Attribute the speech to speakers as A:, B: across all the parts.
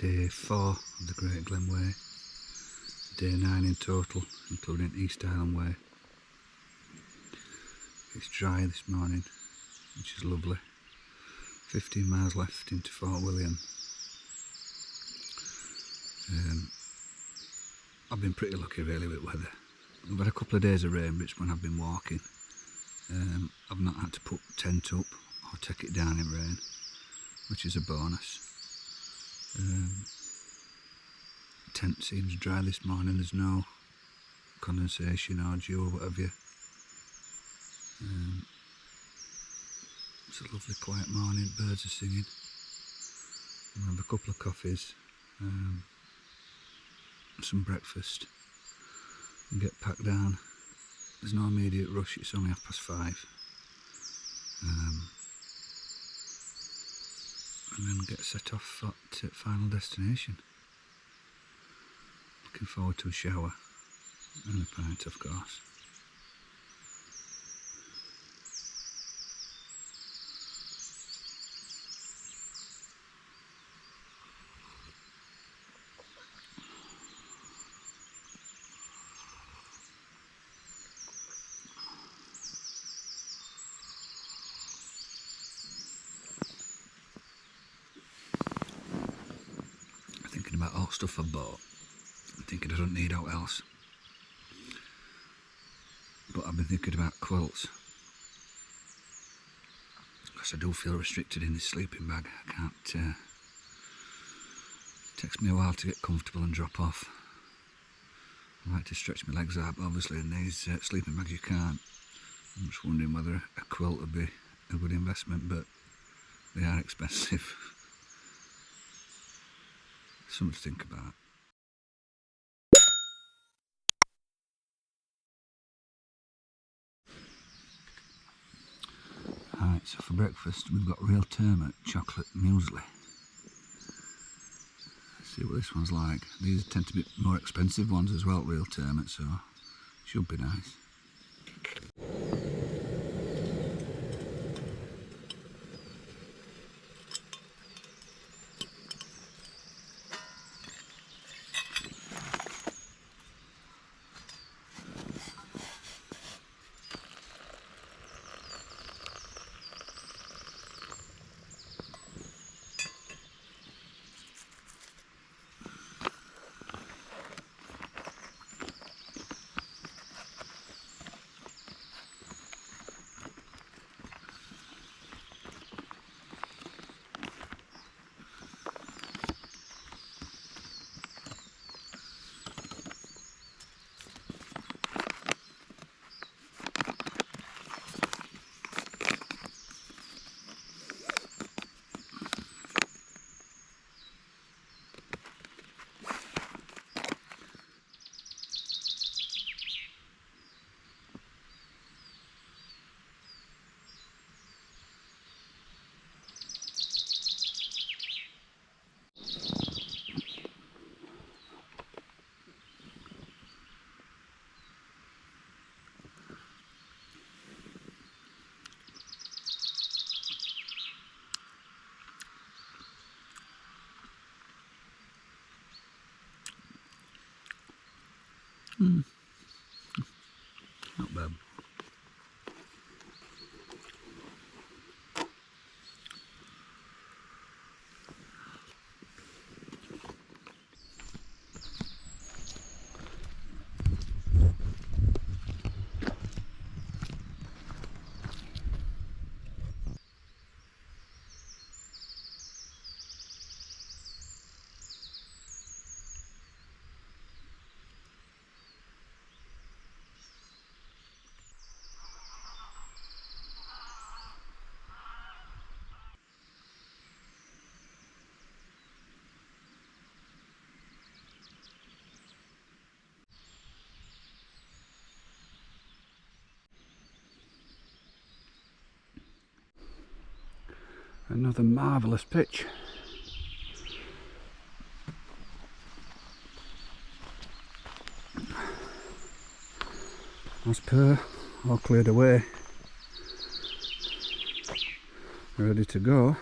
A: Day 4 of the Great Glen Way. Day 9 in total, including East Island Way. It's dry this morning, which is lovely. 15 miles left into Fort William. I've been pretty lucky really with weather. I've had a couple of days of rain, but it's when I've been walking. I've not had to put tent up or take it down in rain, which is a bonus. Tent seems dry this morning, there's no condensation or dew or whatever. It's a lovely quiet morning, birds are singing. I'll have a couple of coffees, some breakfast and get packed down. There's no immediate rush, it's only 5:30. And then get set off at final destination. Looking forward to a shower and a pint, of course. Thinking about all stuff I bought. I'm thinking I don't need out else. But I've been thinking about quilts. Because I do feel restricted in this sleeping bag. I can't... it takes me a while to get comfortable and drop off. I like to stretch my legs out, but obviously in these sleeping bags you can't. I'm just wondering whether a quilt would be a good investment, but they are expensive. Something to think about. Alright, so for breakfast we've got real Termit chocolate muesli. Let's see what this one's like. These tend to be more expensive ones as well, real Termit, so should be nice. Not bad. Another marvellous pitch. As per, all cleared away, ready to go.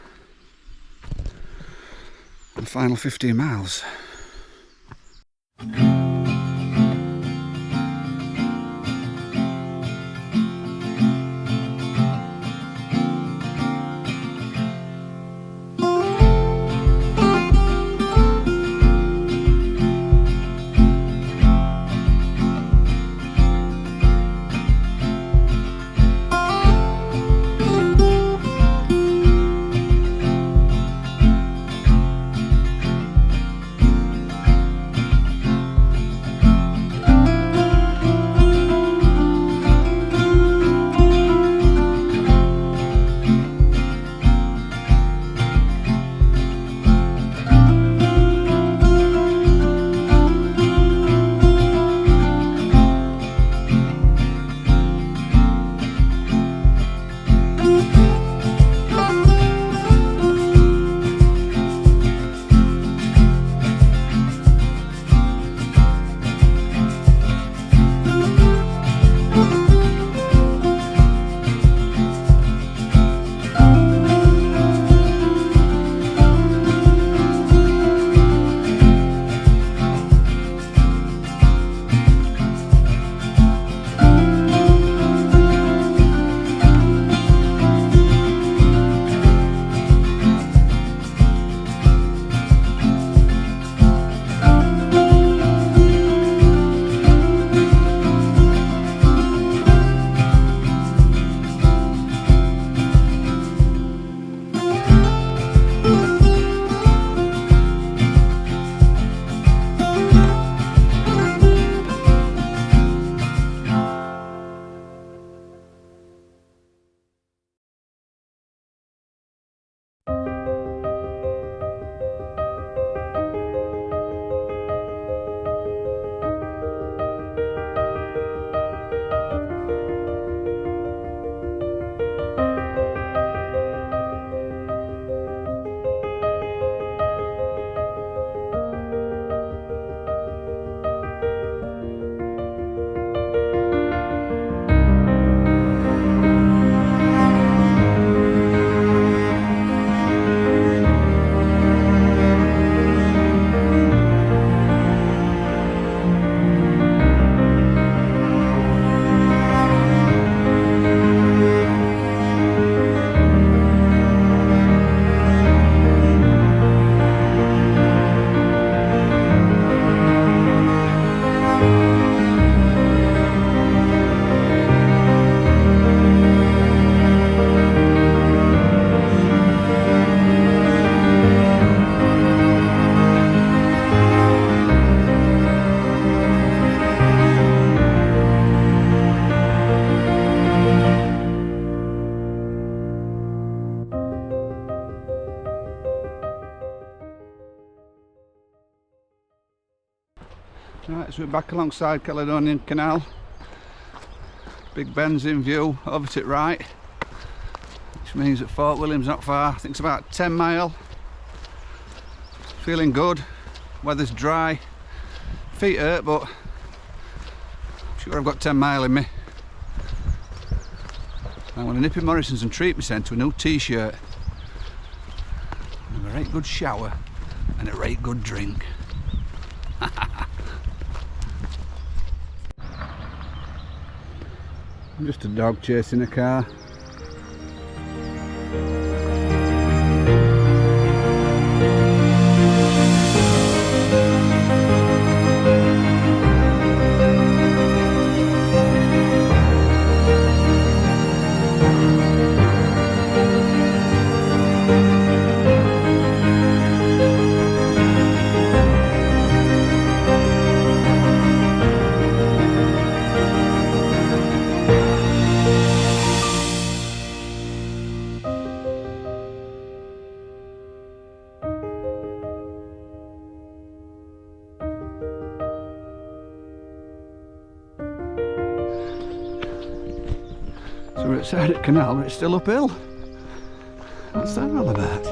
A: final 15 miles. Right, so we're back alongside Caledonian Canal. Big Ben's in view, over to the right, which means that Fort William's not far. I think it's about 10 mile. Feeling good, weather's dry, feet hurt, but I'm sure I've got 10 mile in me. I'm going to nip in Morrison's and treat myself to a new t-shirt, and a right good shower and a right good drink. I'm just a dog chasing a car. So we're outside the canal, but it's still uphill. What's that all about?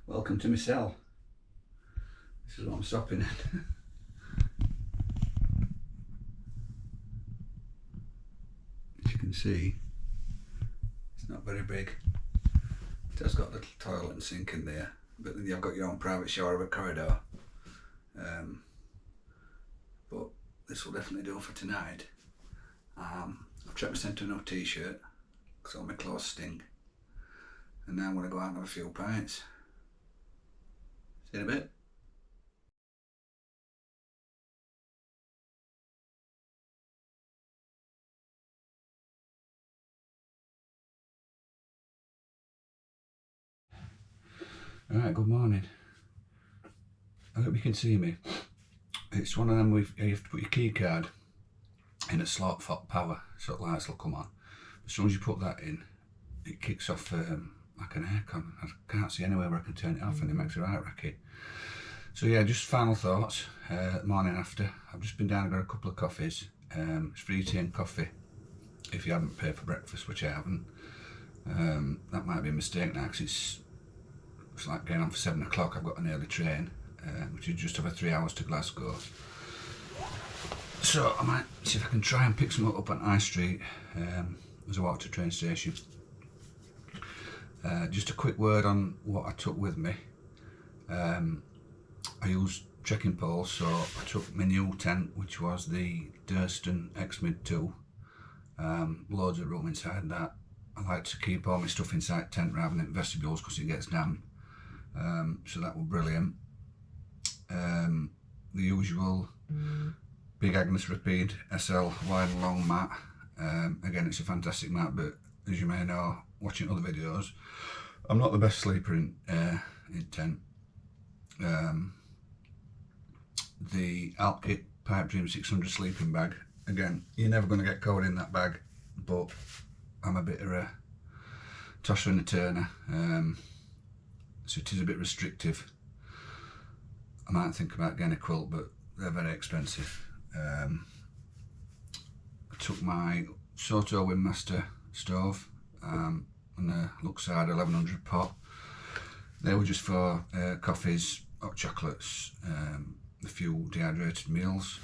A: Welcome to my cell. This is what I'm stopping in. As you can see, it's not very big. It has got a little toilet and sink in there, but then you've got your own private shower with a corridor. But this will definitely do for tonight. I've treated myself to a no t-shirt because all my clothes stink. And now I'm going to go out and have a few pints. See you in a bit. Alright, good morning. I hope you can see me. It's one of them you have to put your key card in a slot for power so the lights will come on. As soon as you put that in, it kicks off like an aircon. I can't see anywhere where I can turn it off and it makes it right racket. So yeah, just final thoughts. Morning after. I've just been down and got a couple of coffees. It's free tea and coffee if you haven't paid for breakfast, which I haven't. That might be a mistake now because it's like getting on for 7 o'clock. I've got an early train, which is just over 3 hours to Glasgow. So I might see if I can try and pick some up on High Street as I walk to the train station. Just a quick word on what I took with me. I used trekking poles, so I took my new tent, which was the Durston X-Mid 2. Loads of room inside that. I like to keep all my stuff inside tent rather than in vestibules because it gets damp. So that was brilliant. The usual Big Agnes Rapide SL wide and long mat. Again, it's a fantastic mat, but as you may know, watching other videos, I'm not the best sleeper in tent. The Alpkit Pipe Dream 600 sleeping bag. Again, you're never going to get cold in that bag, but I'm a bit of a tosser and a turner, so it is a bit restrictive. I might think about getting a quilt, but they're very expensive. I took my Soto Windmaster stove and a Luxard 1100 pot. They were just for coffees, hot chocolates, a few dehydrated meals.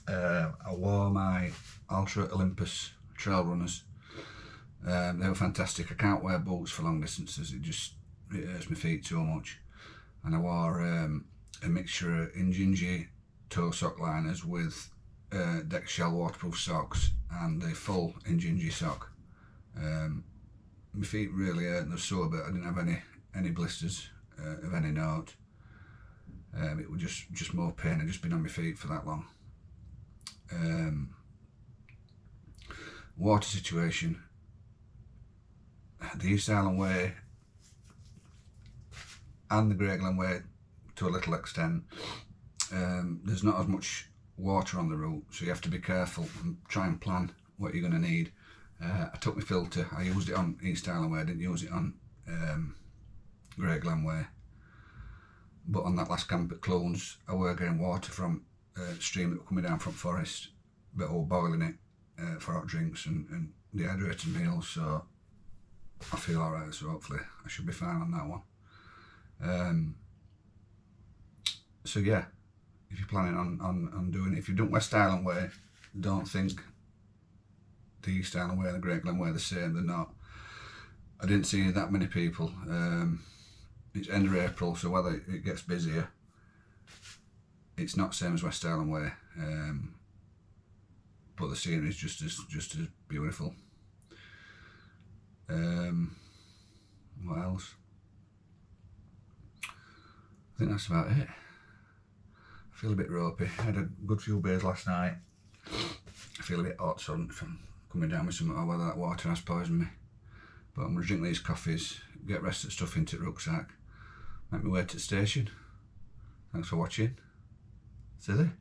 A: I wore my Ultra Olympus trail runners. They were fantastic. I can't wear boots for long distances, it hurts my feet too much. And I wore a mixture of Injinji toe sock liners with Dex Shell waterproof socks and the full Injinji sock. My feet really hurt and they're sore, but I didn't have any blisters of any note. It was just more pain. I'd just been on my feet for that long. Water situation. The East Island Way and the Great Glen Way to a little extent, there's not as much water on the route, so you have to be careful and try and plan what you're going to need. I took my filter. I used it on East Island Way, I didn't use it on Great Glen Way. But on that last camp at Clunes, I were getting water from a stream that was coming down from forest, but all boiling it for hot drinks and dehydrated meals, so I feel alright, so hopefully I should be fine on that one. So yeah, if you're planning on doing it, if you've done West Island Way, don't think the East Island Way and the Great Glen Way are the same, they're not. I didn't see that many people. It's end of April, so whether it gets busier, it's not the same as West Island Way, but the scenery is just as beautiful. What else? I think that's about it. I feel a bit ropey. I had a good few beers last night. I feel a bit hot, so if I'm coming down with something or whether that water has poisoned me. But I'm going to drink these coffees, get rest of stuff into the rucksack, make my way to the station. Thanks for watching. See you there.